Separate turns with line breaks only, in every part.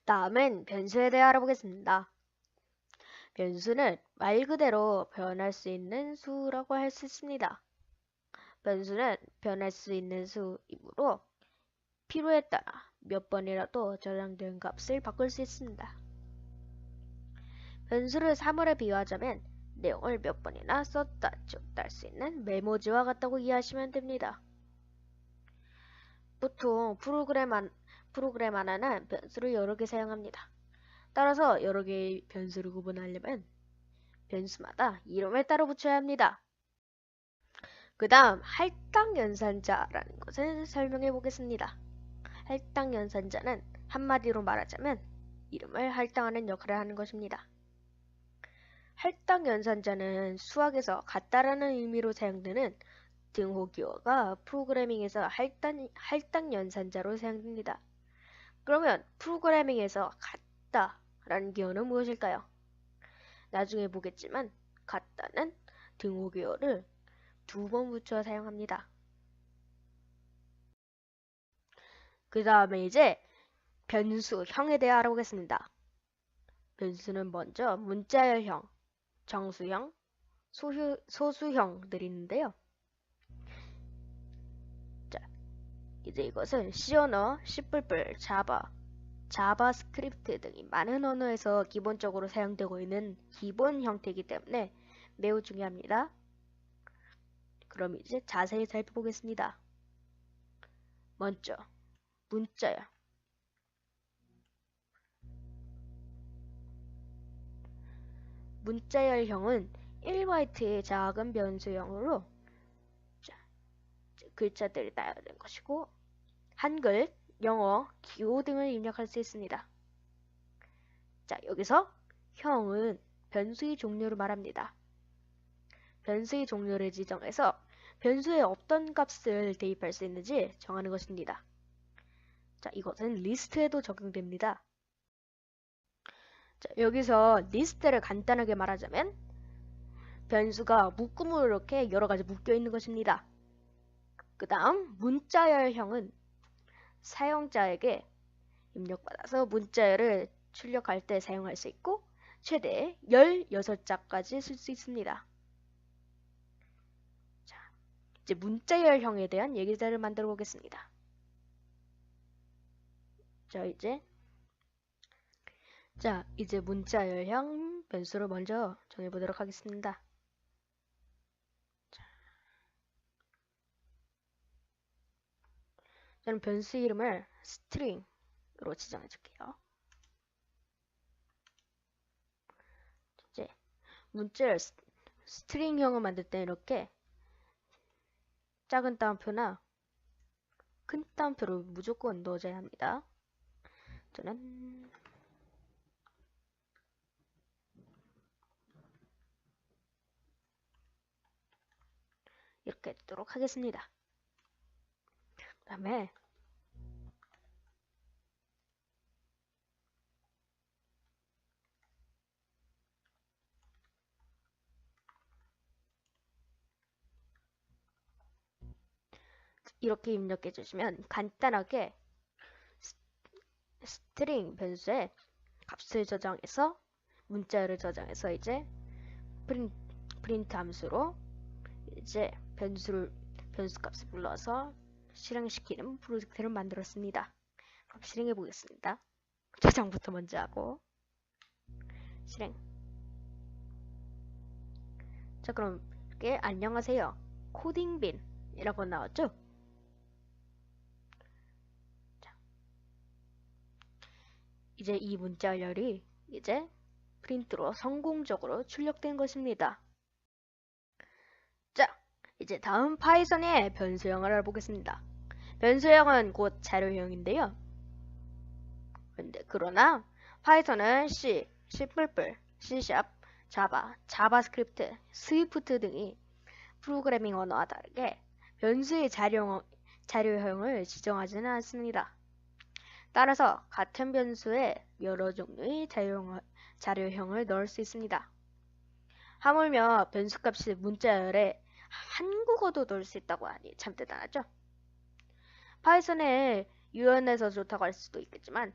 다음은 변수에 대해 알아보겠습니다. 변수는 말 그대로 변할 수 있는 수라고 할 수 있습니다. 변수는 변할 수 있는 수이므로 필요에 따라 몇 번이라도 저장된 값을 바꿀 수 있습니다. 변수를 사물에 비유하자면 내용을 몇 번이나 썼다 지웠다 할 수 있는 메모지와 같다고 이해하시면 됩니다. 보통 프로그램 하나는 변수를 여러 개 사용합니다. 따라서 여러 개의 변수를 구분하려면 변수마다 이름을 따로 붙여야 합니다. 그 다음 할당 연산자라는 것을 설명해 보겠습니다. 할당 연산자는 한마디로 말하자면 이름을 할당하는 역할을 하는 것입니다. 할당 연산자는 수학에서 같다라는 의미로 사용되는 등호기호가 프로그래밍에서 할당 연산자로 사용됩니다. 그러면 프로그래밍에서 같다라는 기호는 무엇일까요? 나중에 보겠지만 같다는 등호기호를 2번 붙여 사용합니다. 그 다음에 이제 변수형에 대해 알아보겠습니다. 변수는 먼저 문자열형, 정수형, 소수형들이 있는데요. 자, 이제 이것은 C 언어, C++, 자바스크립트 등이 많은 언어에서 기본적으로 사용되고 있는 기본 형태이기 때문에 매우 중요합니다. 그럼 이제 자세히 살펴보겠습니다. 먼저 문자열. 문자열형은 1바이트의 작은 변수형으로 글자들이 나열된 것이고 한글, 영어, 기호 등을 입력할 수 있습니다. 자, 여기서 형은 변수의 종류를 말합니다. 변수의 종류를 지정해서 변수에 어떤 값을 대입할 수 있는지 정하는 것입니다. 자, 이것은 리스트에도 적용됩니다. 자, 여기서 리스트를 간단하게 말하자면 변수가 묶음으로 이렇게 여러 가지 묶여 있는 것입니다. 그 다음 문자열형은 사용자에게 입력받아서 문자열을 출력할 때 사용할 수 있고 최대 16자까지 쓸 수 있습니다. 자, 이제 문자열형에 대한 얘기들을 만들어 보겠습니다. 이제 문자열형 변수를 먼저 정해보도록 하겠습니다. 저는 변수 이름을 스트링으로 지정해 줄게요. 이제 문자열 스트링형을 만들 때 이렇게 작은 따옴표나 큰 따옴표를 무조건 넣어줘야 합니다. 저는 이렇게 해두도록 하겠습니다. 그 다음에 이렇게 입력해 주시면 간단하게 스트링 변수에 값을 저장해서 문자열을 저장해서 이제 프린트 함수로 이제 변수 값을 불러서 실행시키는 프로젝트를 만들었습니다. 그럼 실행해 보겠습니다. 저장부터 먼저 하고 실행. 자, 그럼 이렇게 안녕하세요 코딩빈이라고 나왔죠? 자, 이제 이 문자열이 이제 프린트로 성공적으로 출력된 것입니다. 자, 이제 다음 파이썬의 변수형을 알아보겠습니다. 변수형은 곧 자료형인데요. 그러나 파이썬은 C, C++, C#, 자바, 자바스크립트, 스위프트 등이 프로그래밍 언어와 다르게 변수의 자료형을 지정하지는 않습니다. 따라서 같은 변수에 여러 종류의 자료형을 넣을 수 있습니다. 하물며 변수값이 문자열에 한국어도 넣을 수 있다고 하니 참 대단하죠? 파이썬에 유연해서 좋다고 할 수도 있겠지만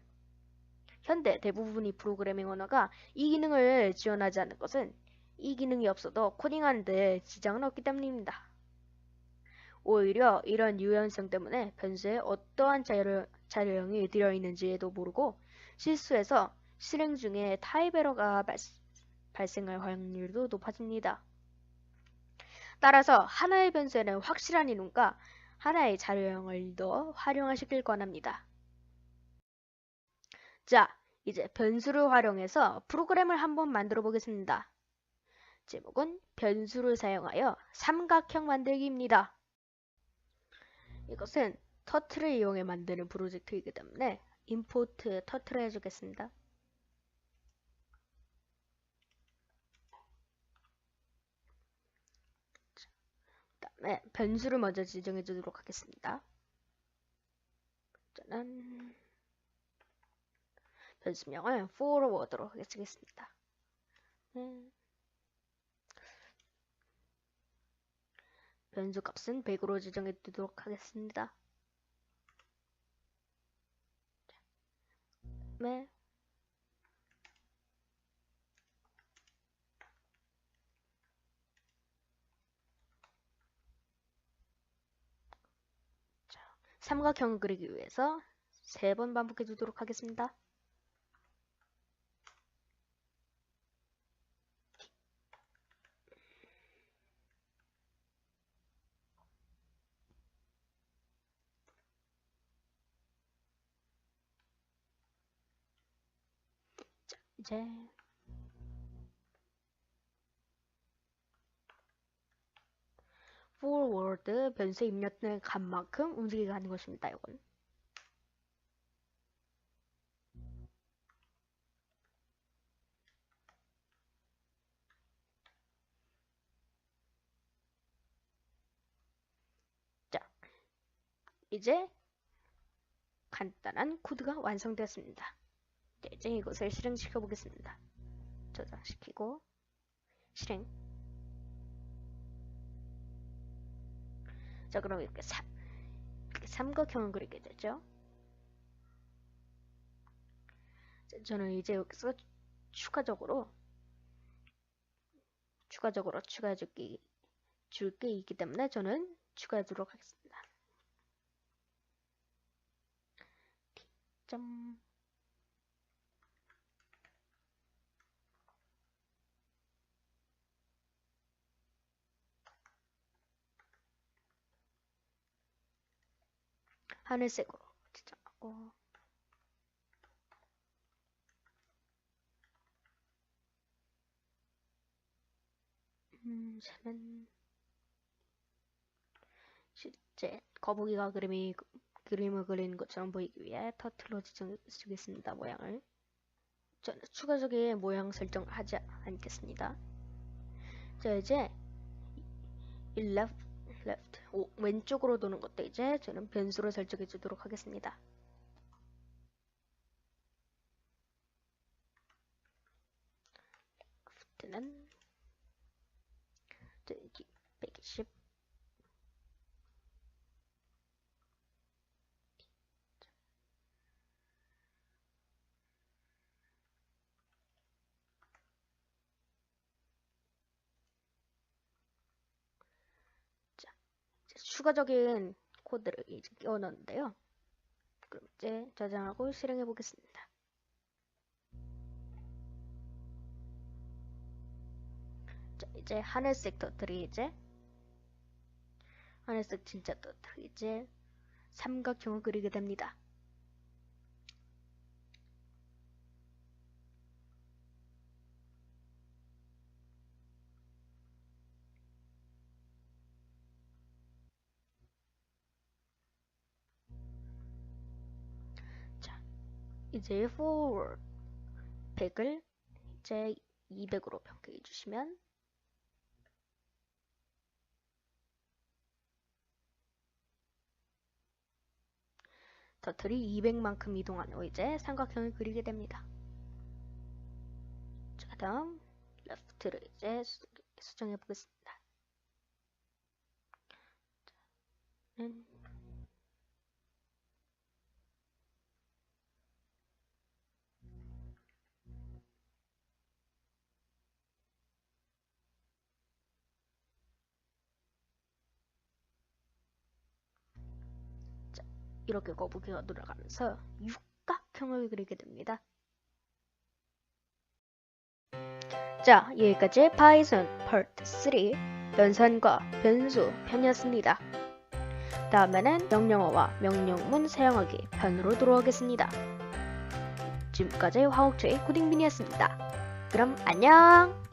현대 대부분의 프로그래밍 언어가 이 기능을 지원하지 않는 것은 이 기능이 없어도 코딩하는 데 지장은 없기 때문입니다. 오히려 이런 유연성 때문에 변수에 어떠한 자료형이 들어있는지도 모르고 실수해서 실행 중에 타입 에러가 발생할 확률도 높아집니다. 따라서 하나의 변수에는 확실한 이름과 하나의 자료형을 더 활용하시길 권합니다. 자, 이제 변수를 활용해서 프로그램을 한번 만들어 보겠습니다. 제목은 변수를 사용하여 삼각형 만들기입니다. 이것은 터틀을 이용해 만드는 프로젝트이기 때문에 임포트 터틀을 해주겠습니다. 그 다음에 변수를 먼저 지정해 주도록 하겠습니다. 저는 변수명을 forward로 하겠습니다. 변수 값은 100으로 지정해 두도록 하겠습니다. 네. 자, 삼각형을 그리기 위해서 3번 반복해 주도록 하겠습니다. 자, 이제 forward 변수에 입력된 값만큼 움직이게 하는 것입니다. 이건. 자, 이제 간단한 코드가 완성되었습니다. 이제 이것을 실행시켜 보겠습니다. 저장시키고 실행. 자, 그럼 이렇게 삼각형을 그리게 되죠. 자, 저는 이제 여기서 추가적으로 추가해 줄게 있기 때문에 저는 추가하도록 하겠습니다. 점 하늘색으로 지정하고 저는 실제 거북이가 그림을 그리는 것처럼 보이기 위해 터틀로 지정해 주겠습니다. 모양을. 저는 추가적인 모양 설정을 하지 않겠습니다. 자, 이제 left 왼쪽으로 도는 것도 이제 저는 변수로 설정해 주도록 하겠습니다. left는 120 추가적인 코드를 이제 끼워 넣는데요. 그럼 이제 저장하고 실행해 보겠습니다. 자, 이제 하늘색 터틀이 이제 하늘색 진짜 터틀이 이제 삼각형을 그리게 됩니다. 자, 이제 forward 100을 이제 200으로 변경해 주시면 터틀이 200만큼 이동한 후 이제 삼각형을 그리게 됩니다. 자, 다음 left를 이제 수정해 보겠습니다. 이렇게 거북이가 돌아가면서 육각형을 그리게 됩니다. 자, 여기까지 파이썬 파트 3 변산과 변수 편이었습니다. 다음에는 명령어와 명령문 사용하기 편으로 돌아오겠습니다. 지금까지 화옥초의 코딩빈이었습니다. 그럼 안녕!